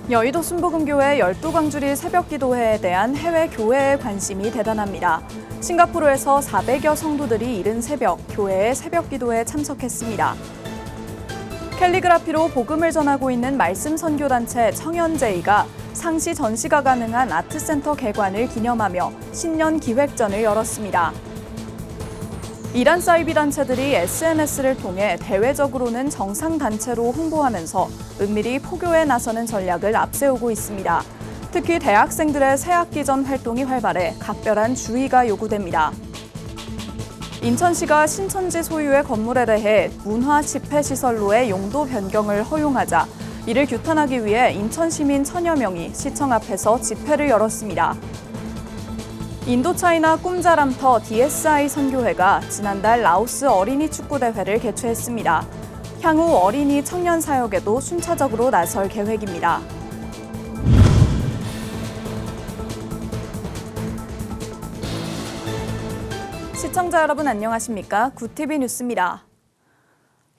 여의도 순복음교회 12광주리 새벽기도회에 대한 해외 교회의 관심이 대단합니다. 싱가포르에서 400여 성도들이 이른 새벽 교회의 새벽기도에 참석했습니다. 캘리그라피로 복음을 전하고 있는 말씀 선교단체 청년제의가 상시 전시가 가능한 아트센터 개관을 기념하며 신년 기획전을 열었습니다. 이란 사이비 단체들이 SNS를 통해 대외적으로는 정상단체로 홍보하면서 은밀히 포교에 나서는 전략을 앞세우고 있습니다. 특히 대학생들의 새학기 전 활동이 활발해 각별한 주의가 요구됩니다. 인천시가 신천지 소유의 건물에 대해 문화 집회시설로의 용도 변경을 허용하자 이를 규탄하기 위해 인천시민 천여 명이 시청 앞에서 집회를 열었습니다. 인도차이나 꿈자람터 DSI 선교회가 지난달 라오스 어린이 축구대회를 개최했습니다. 향후 어린이 청년 사역에도 순차적으로 나설 계획입니다. 시청자 여러분 안녕하십니까? 구TV 뉴스입니다.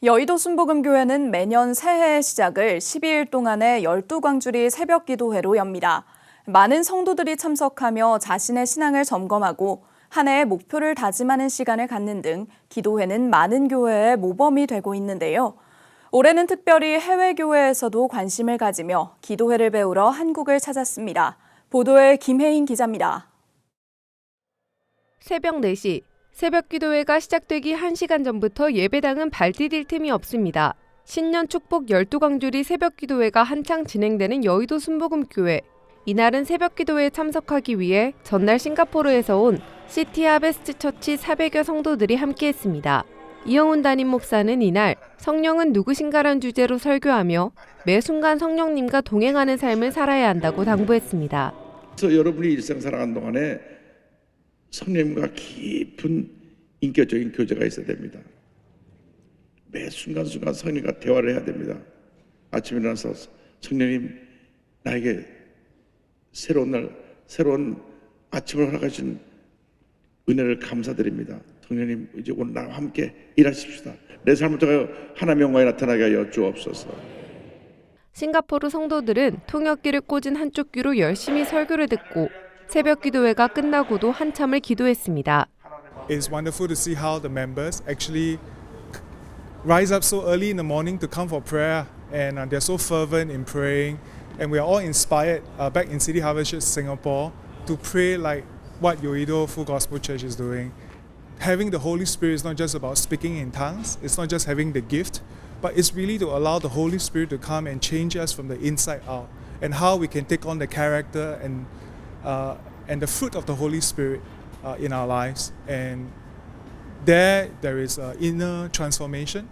여의도 순복음교회는 매년 새해의 시작을 12일 동안의 12광주리 새벽기도회로 엽니다. 많은 성도들이 참석하며 자신의 신앙을 점검하고 한 해의 목표를 다짐하는 시간을 갖는 등 기도회는 많은 교회의 모범이 되고 있는데요. 올해는 특별히 해외 교회에서도 관심을 가지며 기도회를 배우러 한국을 찾았습니다. 보도에 김혜인 기자입니다. 새벽 4시, 새벽기도회가 시작되기 1시간 전부터 예배당은 발 디딜 틈이 없습니다. 신년 축복 12광주리 새벽기도회가 한창 진행되는 여의도 순복음교회. 이날은 새벽기도회에 참석하기 위해 전날 싱가포르에서 온 시티 하베스트 처치 400여 성도들이 함께했습니다. 이영훈 담임 목사는 이날 성령은 누구신가란 주제로 설교하며 매 순간 성령님과 동행하는 삶을 살아야 한다고 당부했습니다. 그래서 여러분이 일상 살아가는 동안에 성령님과 깊은 인격적인 교제가 있어야 됩니다. 매 순간순간 성령님과 대화를 해야 됩니다. 아침에 일어나서 성령님 나에게 새로운 날, 새로운 아침을 허락하신 은혜를 감사드립니다. 성령님 이제 오늘 나와 함께 일하십시다. 내 삶을 통하여 하나님의 영광이 나타나게 하여 주옵소서. 싱가포르 성도들은 통역기를 꽂은 한쪽 귀로 열심히 설교를 듣고 새벽 기도회가 끝나고도 한참을 기도했습니다. It's wonderful to see how the members actually rise up so early in the morning to come for prayer, and they're so fervent in praying. And we are all inspired back in City Harvest Church Singapore to pray like what Yoido Full Gospel Church is doing. Having the Holy Spirit is not just about speaking in tongues, it's not just having the gift, but it's really to allow the Holy Spirit to come and change us from the inside out, and how we can take on the character and the fruit of the Holy Spirit in our lives. And there is inner transformation,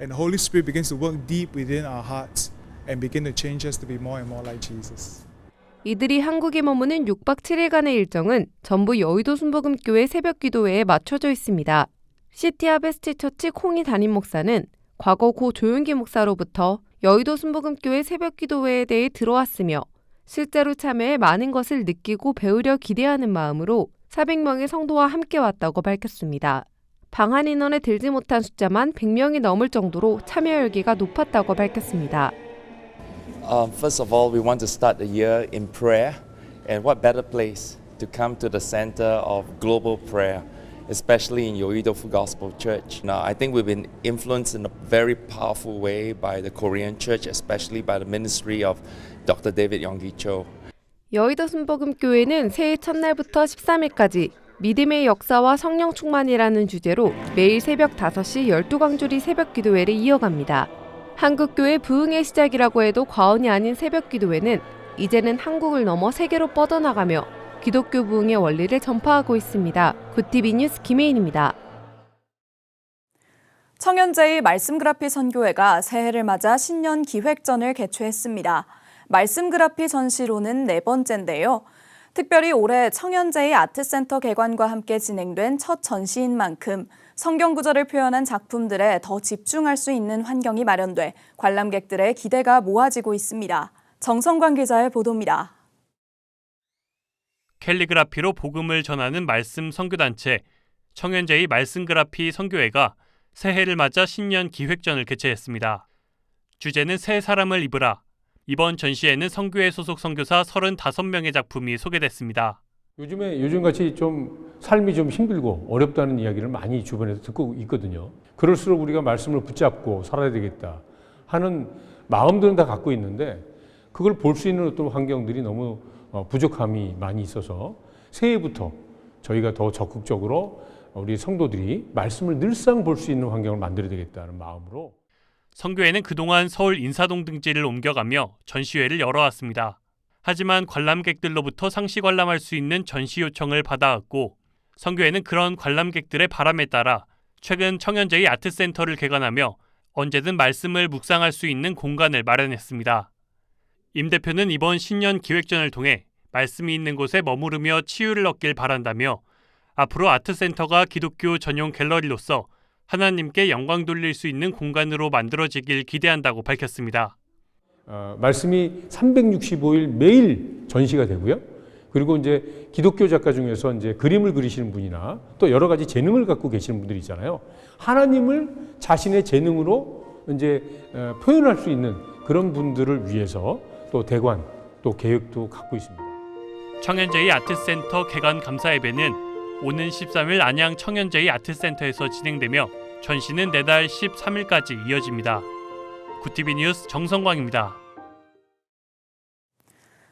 and the Holy Spirit begins to work deep within our hearts and begin to change us to be more and more like Jesus. 이들이 한국에 머무는 6박 7일간의 일정은 전부 여의도 순복음교회 새벽기도회에 맞춰져 있습니다. 시티 하베스트 처치 콩이 담임 목사는 과거 고 조윤기 목사로부터 여의도 순복음교회 새벽기도회에 대해 들어왔으며 실제로 참여해 많은 것을 느끼고 배우려 기대하는 마음으로 400명의 성도와 함께 왔다고 밝혔습니다. 방한 인원에 들지 못한 숫자만 100명이 넘을 정도로 참여 열기가 높았다고 밝혔습니다. First of all, we want to start the year in prayer, and what better place to come to the center of global prayer, especially in Yoido Full Gospel Church. Now, I think we've been influenced in a very powerful way by the Korean church, especially by the ministry of Dr. David Yonggi Cho. 여의도 순복음교회는 새해 첫날부터 13일까지 믿음의 역사와 성령 충만이라는 주제로 매일 새벽 5시 12광주리 새벽기도회를 이어갑니다. 한국교회 부흥의 시작이라고 해도 과언이 아닌 새벽기도회는 이제는 한국을 넘어 세계로 뻗어나가며 기독교 부흥의 원리를 전파하고 있습니다. 구TV 뉴스 김혜인입니다. 청년제의 말씀그라피 선교회가 새해를 맞아 신년 기획전을 개최했습니다. 말씀그라피 전시로는 4번째인데요. 특별히 올해 청년제의 아트센터 개관과 함께 진행된 첫 전시인 만큼 성경 구절을 표현한 작품들에 더 집중할 수 있는 환경이 마련돼 관람객들의 기대가 모아지고 있습니다. 정성관 기자의 보도입니다. 캘리그라피로 복음을 전하는 말씀 선교단체 청년제의 말씀그라피 선교회가 새해를 맞아 신년 기획전을 개최했습니다. 주제는 새 사람을 입으라, 이번 전시회는 성교회 소속 선교사 35명의 작품이 소개됐습니다. 요즘같이 좀 삶이 좀 힘들고 어렵다는 이야기를 많이 주변에서 듣고 있거든요. 그럴수록 우리가 말씀을 붙잡고 살아야 되겠다 하는 마음들은 다 갖고 있는데 그걸 볼 수 있는 어떤 환경들이 너무 부족함이 많이 있어서 새해부터 저희가 더 적극적으로 우리 성도들이 말씀을 늘상 볼 수 있는 환경을 만들어야 되겠다는 마음으로 성교회는 그동안 서울 인사동 등지를 옮겨가며 전시회를 열어왔습니다. 하지만 관람객들로부터 상시 관람할 수 있는 전시 요청을 받아왔고 성교회는 그런 관람객들의 바람에 따라 최근 청년제의 아트센터를 개관하며 언제든 말씀을 묵상할 수 있는 공간을 마련했습니다. 임 대표는 이번 신년 기획전을 통해 말씀이 있는 곳에 머무르며 치유를 얻길 바란다며 앞으로 아트센터가 기독교 전용 갤러리로서 하나님께 영광 돌릴 수 있는 공간으로 만들어지길 기대한다고 밝혔습니다. 말씀이 365일 매일 전시가 되고요. 그리고 이제 기독교 작가 중에서 이제 그림을 그리시는 분이나 또 여러 가지 재능을 갖고 계시는 분들이 있잖아요. 하나님을 자신의 재능으로 이제 표현할 수 있는 그런 분들을 위해서 또 대관, 또 계획도 갖고 있습니다. 청년제의 아트센터 개관 감사 예배는 오는 13일 안양 청년제의 아트센터에서 진행되며 전시는 내달 13일까지 이어집니다. 구티비 뉴스 정성광입니다.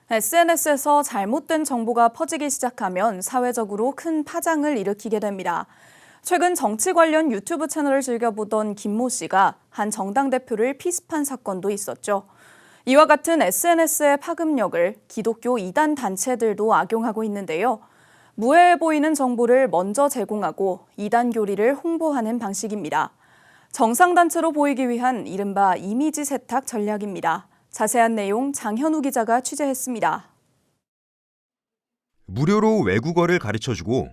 SNS에서 잘못된 정보가 퍼지기 시작하면 사회적으로 큰 파장을 일으키게 됩니다. 최근 정치 관련 유튜브 채널을 즐겨보던 김모 씨가 한 정당 대표를 피습한 사건도 있었죠. 이와 같은 SNS의 파급력을 기독교 이단 단체들도 악용하고 있는데요. 무해해 보이는 정보를 먼저 제공하고 이단 교리를 홍보하는 방식입니다. 정상단체로 보이기 위한 이른바 이미지 세탁 전략입니다. 자세한 내용 장현우 기자가 취재했습니다. 무료로 외국어를 가르쳐주고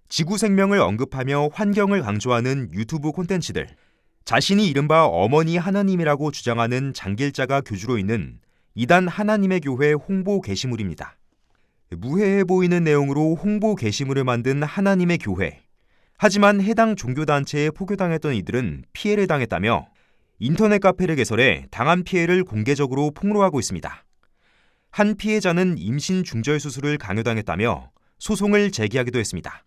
지구 생명을 언급하며 환경을 강조하는 유튜브 콘텐츠들. 자신이 이른바 어머니 하나님이라고 주장하는 장길자가 교주로 있는 이단 하나님의 교회 홍보 게시물입니다. 무해해 보이는 내용으로 홍보 게시물을 만든 하나님의 교회. 하지만 해당 종교단체에 포교당했던 이들은 피해를 당했다며 인터넷 카페를 개설해 당한 피해를 공개적으로 폭로하고 있습니다. 한 피해자는 임신 중절 수술을 강요당했다며 소송을 제기하기도 했습니다.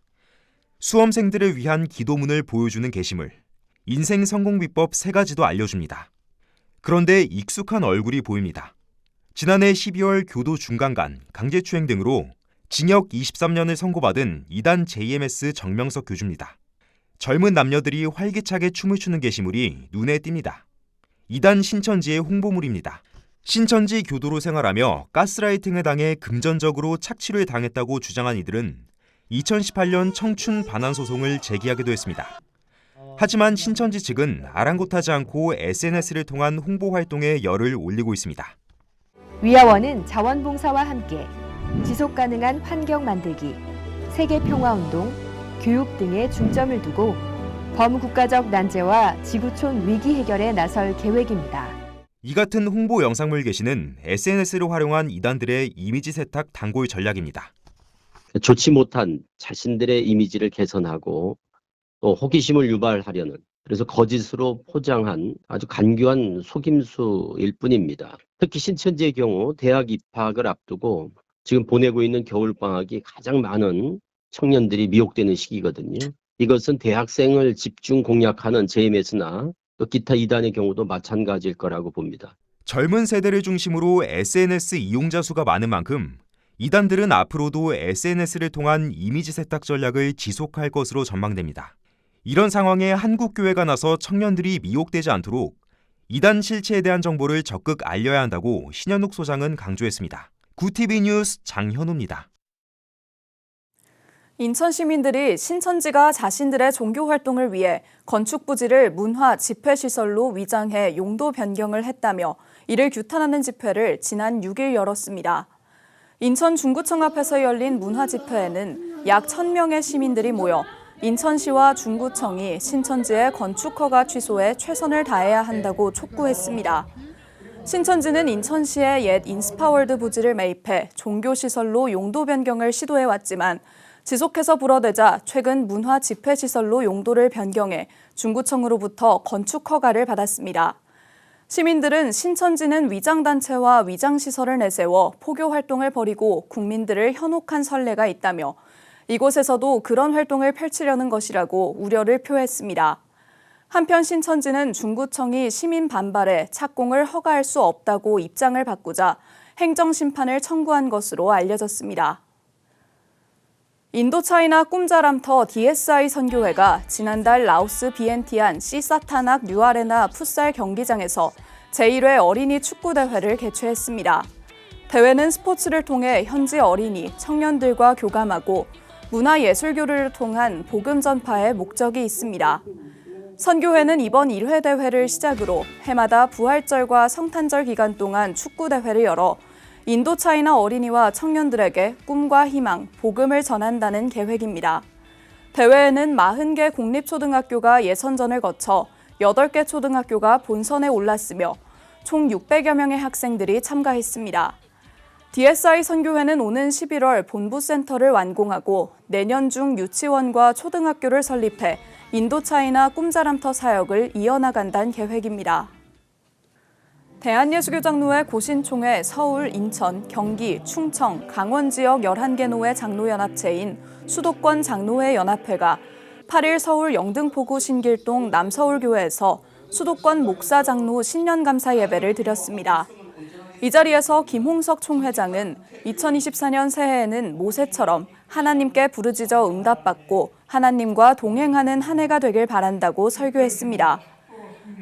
수험생들을 위한 기도문을 보여주는 게시물, 인생 성공 비법 3가지도 알려줍니다. 그런데 익숙한 얼굴이 보입니다. 지난해 12월 교도 중간간, 강제추행 등으로 징역 23년을 선고받은 이단 JMS 정명석 교주입니다. 젊은 남녀들이 활기차게 춤을 추는 게시물이 눈에 띕니다. 이단 신천지의 홍보물입니다. 신천지 교도로 생활하며 가스라이팅을 당해 금전적으로 착취를 당했다고 주장한 이들은 2018년 청춘 반환 소송을 제기하기도 했습니다. 하지만 신천지 측은 아랑곳하지 않고 SNS를 통한 홍보 활동에 열을 올리고 있습니다. 위아원은 자원봉사와 함께 지속가능한 환경 만들기, 세계평화운동, 교육 등에 중점을 두고 범국가적 난제와 지구촌 위기 해결에 나설 계획입니다. 이 같은 홍보 영상물 게시는 SNS를 활용한 이단들의 이미지 세탁 단골 전략입니다. 좋지 못한 자신들의 이미지를 개선하고 또 호기심을 유발하려는, 그래서 거짓으로 포장한 아주 간교한 속임수일 뿐입니다. 특히 신천지의 경우 대학 입학을 앞두고 지금 보내고 있는 겨울방학이 가장 많은 청년들이 미혹되는 시기거든요. 이것은 대학생을 집중 공략하는 JMS나 또 기타 이단의 경우도 마찬가지일 거라고 봅니다. 젊은 세대를 중심으로 SNS 이용자 수가 많은 만큼 이단들은 앞으로도 SNS를 통한 이미지 세탁 전략을 지속할 것으로 전망됩니다. 이런 상황에 한국교회가 나서 청년들이 미혹되지 않도록 이단 실체에 대한 정보를 적극 알려야 한다고 신현욱 소장은 강조했습니다. 구티비 뉴스 장현우입니다. 인천 시민들이 신천지가 자신들의 종교 활동을 위해 건축 부지를 문화 집회시설로 위장해 용도 변경을 했다며 이를 규탄하는 집회를 지난 6일 열었습니다. 인천 중구청 앞에서 열린 문화 집회에는 약 1,000명의 시민들이 모여 인천시와 중구청이 신천지의 건축 허가 취소에 최선을 다해야 한다고 촉구했습니다. 신천지는 인천시의 옛 인스파월드 부지를 매입해 종교시설로 용도 변경을 시도해왔지만 지속해서 불어대자 최근 문화 집회시설로 용도를 변경해 중구청으로부터 건축 허가를 받았습니다. 시민들은 신천지는 위장단체와 위장시설을 내세워 포교 활동을 벌이고 국민들을 현혹한 선례가 있다며 이곳에서도 그런 활동을 펼치려는 것이라고 우려를 표했습니다. 한편 신천지는 중구청이 시민 반발에 착공을 허가할 수 없다고 입장을 바꾸자 행정심판을 청구한 것으로 알려졌습니다. 인도차이나 꿈자람터 DSI 선교회가 지난달 라오스 비엔티안 시사타낙 뉴아레나 풋살 경기장에서 제1회 어린이 축구대회를 개최했습니다. 대회는 스포츠를 통해 현지 어린이, 청년들과 교감하고 문화예술교류를 통한 복음 전파의 목적이 있습니다. 선교회는 이번 1회 대회를 시작으로 해마다 부활절과 성탄절 기간 동안 축구대회를 열어 인도차이나 어린이와 청년들에게 꿈과 희망, 복음을 전한다는 계획입니다. 대회에는 40개 공립초등학교가 예선전을 거쳐 8개 초등학교가 본선에 올랐으며 총 600여 명의 학생들이 참가했습니다. DSI 선교회는 오는 11월 본부센터를 완공하고 내년 중 유치원과 초등학교를 설립해 인도차이나 꿈자람터 사역을 이어나간다는 계획입니다. 대한예수교장로회 고신총회 서울, 인천, 경기, 충청, 강원 지역 11개 노회 장로연합체인 수도권 장로회 연합회가 8일 서울 영등포구 신길동 남서울교회에서 수도권 목사 장로 신년감사 예배를 드렸습니다. 이 자리에서 김홍석 총회장은 2024년 새해에는 모세처럼 하나님께 부르짖어 응답받고 하나님과 동행하는 한 해가 되길 바란다고 설교했습니다.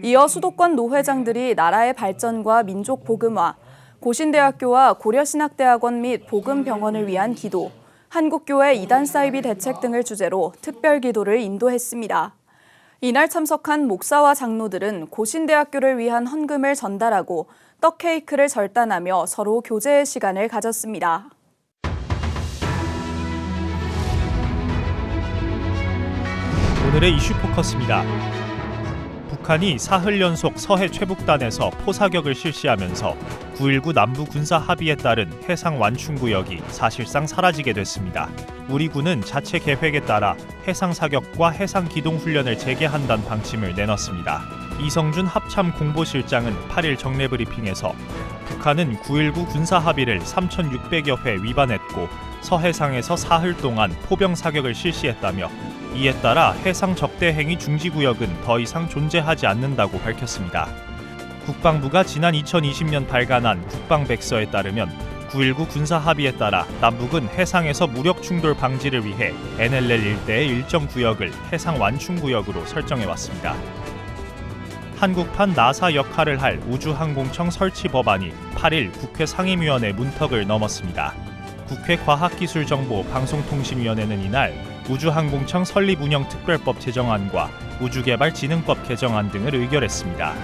이어 수도권 노회장들이 나라의 발전과 민족 복음화, 고신대학교와 고려신학대학원 및 복음병원을 위한 기도, 한국교회 이단 사이비 대책 등을 주제로 특별 기도를 인도했습니다. 이날 참석한 목사와 장로들은 고신대학교를 위한 헌금을 전달하고 떡 케이크를 절단하며 서로 교제의 시간을 가졌습니다. 오늘의 이슈 포커스입니다. 북한이 사흘 연속 서해 최북단에서 포사격을 실시하면서 9.19 남부 군사 합의에 따른 해상 완충구역이 사실상 사라지게 됐습니다. 우리 군은 자체 계획에 따라 해상 사격과 해상 기동 훈련을 재개한다는 방침을 내놨습니다. 이성준 합참 공보실장은 8일 정례 브리핑에서 북한은 9.19 군사 합의를 3,600여 회 위반했고 서해상에서 사흘 동안 포병 사격을 실시했다며 이에 따라 해상 적대 행위 중지 구역은 더 이상 존재하지 않는다고 밝혔습니다. 국방부가 지난 2020년 발간한 국방백서에 따르면 9.19 군사 합의에 따라 남북은 해상에서 무력 충돌 방지를 위해 NLL 일대의 일정 구역을 해상 완충 구역으로 설정해 왔습니다. 한국판 나사 역할을 할 우주항공청 설치 법안이 8일 국회 상임위원회 문턱을 넘었습니다. 국회 과학기술정보방송통신위원회는 이날 우주항공청 설립운영특별법 제정안과 우주개발진흥법 개정안 등을 의결했습니다.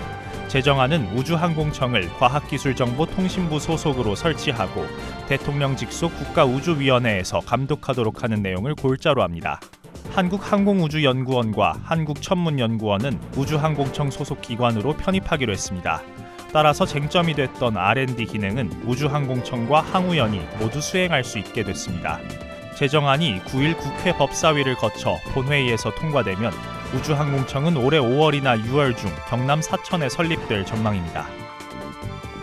제정안은 우주항공청을 과학기술정보통신부 소속으로 설치하고 대통령 직속 국가우주위원회에서 감독하도록 하는 내용을 골자로 합니다. 한국항공우주연구원과 한국천문연구원은 우주항공청 소속 기관으로 편입하기로 했습니다. 따라서 쟁점이 됐던 R&D 기능은 우주항공청과 항우연이 모두 수행할 수 있게 됐습니다. 제정안이 9일 국회 법사위를 거쳐 본회의에서 통과되면 우주항공청은 올해 5월이나 6월 중 경남 사천에 설립될 전망입니다.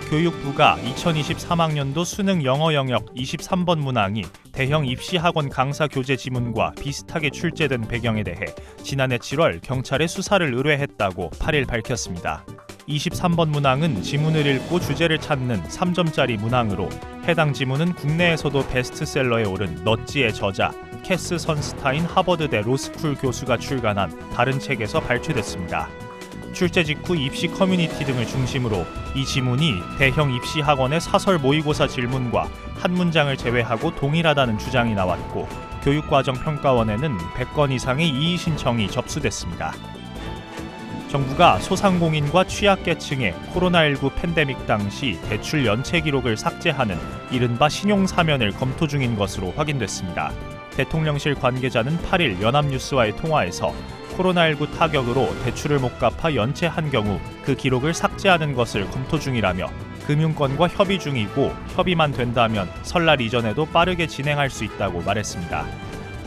교육부가 2023학년도 수능 영어 영역 23번 문항이 대형 입시학원 강사 교재 지문과 비슷하게 출제된 배경에 대해 지난해 7월 경찰에 수사를 의뢰했다고 8일 밝혔습니다. 23번 문항은 지문을 읽고 주제를 찾는 3점짜리 문항으로 해당 지문은 국내에서도 베스트셀러에 오른 넛지의 저자 캐스 선스타인 하버드대 로스쿨 교수가 출간한 다른 책에서 발췌됐습니다. 출제 직후 입시 커뮤니티 등을 중심으로 이 지문이 대형 입시 학원의 사설 모의고사 질문과 한 문장을 제외하고 동일하다는 주장이 나왔고 교육과정평가원에는 100건 이상의 이의 신청이 접수됐습니다. 정부가 소상공인과 취약계층의 코로나19 팬데믹 당시 대출 연체 기록을 삭제하는 이른바 신용사면을 검토 중인 것으로 확인됐습니다. 대통령실 관계자는 8일 연합뉴스와의 통화에서 코로나19 타격으로 대출을 못 갚아 연체한 경우 그 기록을 삭제하는 것을 검토 중이라며 금융권과 협의 중이고 협의만 된다면 설날 이전에도 빠르게 진행할 수 있다고 말했습니다.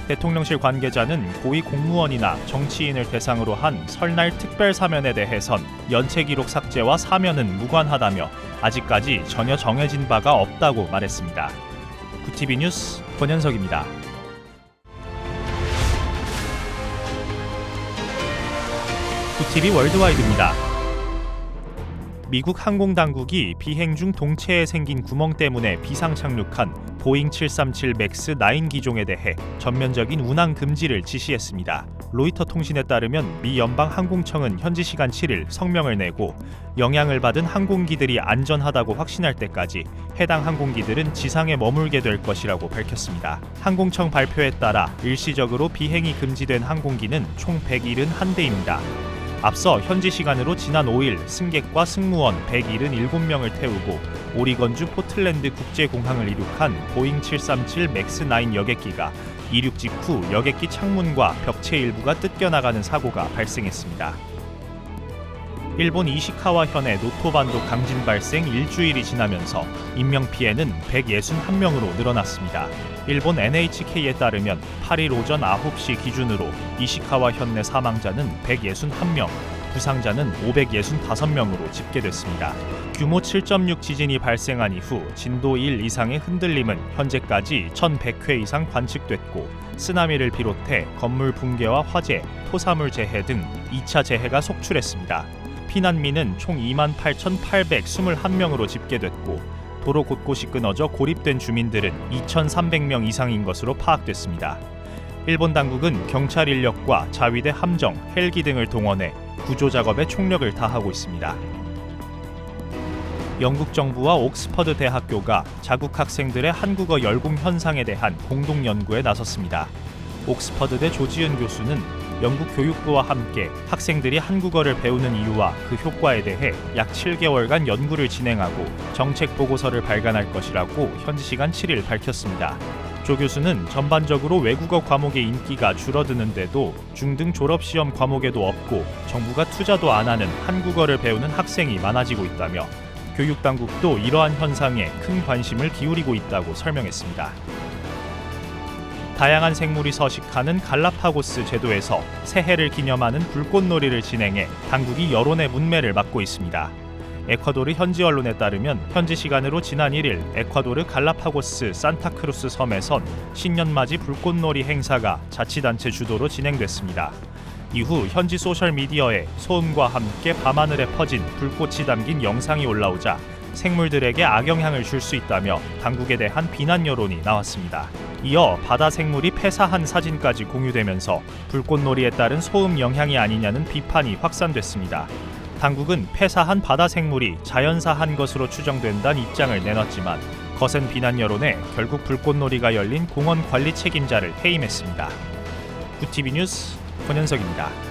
대통령실 관계자는 고위 공무원이나 정치인을 대상으로 한 설날 특별 사면에 대해선 연체 기록 삭제와 사면은 무관하다며 아직까지 전혀 정해진 바가 없다고 말했습니다. 구TV 뉴스 권현석입니다. 구TV 월드와이드입니다. 미국 항공당국이 비행 중 동체에 생긴 구멍 때문에 비상 착륙한 보잉 737 맥스 9 기종에 대해 전면적인 운항 금지를 지시했습니다. 로이터 통신에 따르면 미 연방항공청은 현지 시간 7일 성명을 내고 영향을 받은 항공기들이 안전하다고 확신할 때까지 해당 항공기들은 지상에 머물게 될 것이라고 밝혔습니다. 항공청 발표에 따라 일시적으로 비행이 금지된 항공기는 총 171대입니다. 앞서 현지 시간으로 지난 5일 승객과 승무원 177명을 태우고 오리건주 포틀랜드 국제공항을 이륙한 보잉 737 맥스 9 여객기가 이륙 직후 여객기 창문과 벽체 일부가 뜯겨나가는 사고가 발생했습니다. 일본 이시카와 현의 노토반도 강진 발생 일주일이 지나면서 인명피해는 161명으로 늘어났습니다. 일본 NHK에 따르면 8일 오전 9시 기준으로 이시카와 현 내 사망자는 161명, 부상자는 565명으로 집계됐습니다. 규모 7.6 지진이 발생한 이후 진도 1 이상의 흔들림은 현재까지 1100회 이상 관측됐고 쓰나미를 비롯해 건물 붕괴와 화재, 토사물 재해 등 2차 재해가 속출했습니다. 피난민은 총 28,821명으로 집계됐고 도로 곳곳이 끊어져 고립된 주민들은 2,300명 이상인 것으로 파악됐습니다. 일본 당국은 경찰 인력과 자위대 함정, 헬기 등을 동원해 구조 작업에 총력을 다하고 있습니다. 영국 정부와 옥스퍼드 대학교가 자국 학생들의 한국어 열공 현상에 대한 공동 연구에 나섰습니다. 옥스퍼드대 조지은 교수는 영국 교육부와 함께 학생들이 한국어를 배우는 이유와 그 효과에 대해 약 7개월간 연구를 진행하고 정책 보고서를 발간할 것이라고 현지 시간 7일 밝혔습니다. 조 교수는 전반적으로 외국어 과목의 인기가 줄어드는데도 중등 졸업시험 과목에도 없고 정부가 투자도 안 하는 한국어를 배우는 학생이 많아지고 있다며 교육당국도 이러한 현상에 큰 관심을 기울이고 있다고 설명했습니다. 다양한 생물이 서식하는 갈라파고스 제도에서 새해를 기념하는 불꽃놀이를 진행해 당국이 여론의 문매를 막고 있습니다. 에콰도르 현지 언론에 따르면 현지 시간으로 지난 1일 에콰도르 갈라파고스 산타크루스 섬에선 신년맞이 불꽃놀이 행사가 자치단체 주도로 진행됐습니다. 이후 현지 소셜미디어에 소음과 함께 밤하늘에 퍼진 불꽃이 담긴 영상이 올라오자 생물들에게 악영향을 줄 수 있다며 당국에 대한 비난 여론이 나왔습니다. 이어 바다 생물이 폐사한 사진까지 공유되면서 불꽃놀이에 따른 소음 영향이 아니냐는 비판이 확산됐습니다. 당국은 폐사한 바다 생물이 자연사한 것으로 추정된다는 입장을 내놨지만 거센 비난 여론에 결국 불꽃놀이가 열린 공원 관리 책임자를 해임했습니다. 구TV 뉴스 권현석입니다.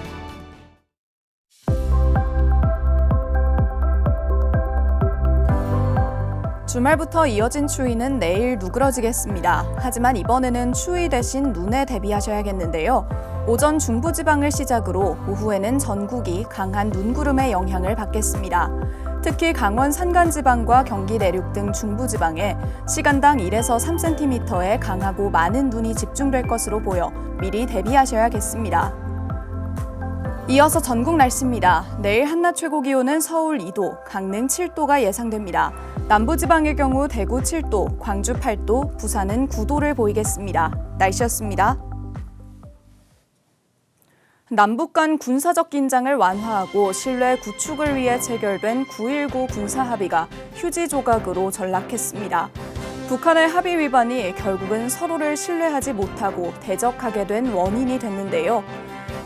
주말부터 이어진 추위는 내일 누그러지겠습니다. 하지만 이번에는 추위 대신 눈에 대비하셔야겠는데요. 오전 중부지방을 시작으로 오후에는 전국이 강한 눈구름의 영향을 받겠습니다. 특히 강원 산간지방과 경기 내륙 등 중부지방에 시간당 1에서 3cm의 강하고 많은 눈이 집중될 것으로 보여 미리 대비하셔야겠습니다. 이어서 전국 날씨입니다. 내일 한낮 최고 기온은 서울 2도, 강릉 7도가 예상됩니다. 남부지방의 경우 대구 7도, 광주 8도, 부산은 9도를 보이겠습니다. 날씨였습니다. 남북 간 군사적 긴장을 완화하고 신뢰 구축을 위해 체결된 9.19 군사합의가 휴지 조각으로 전락했습니다. 북한의 합의 위반이 결국은 서로를 신뢰하지 못하고 대적하게 된 원인이 됐는데요.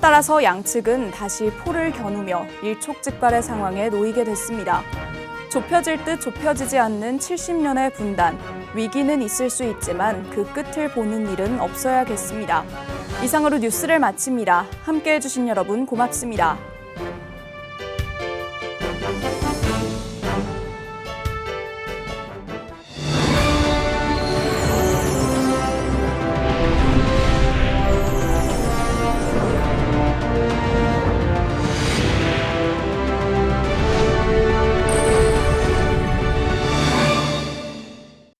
따라서 양측은 다시 포를 겨누며 일촉즉발의 상황에 놓이게 됐습니다. 좁혀질 듯 좁혀지지 않는 70년의 분단, 위기는 있을 수 있지만 그 끝을 보는 일은 없어야겠습니다. 이상으로 뉴스를 마칩니다. 함께해 주신 여러분 고맙습니다.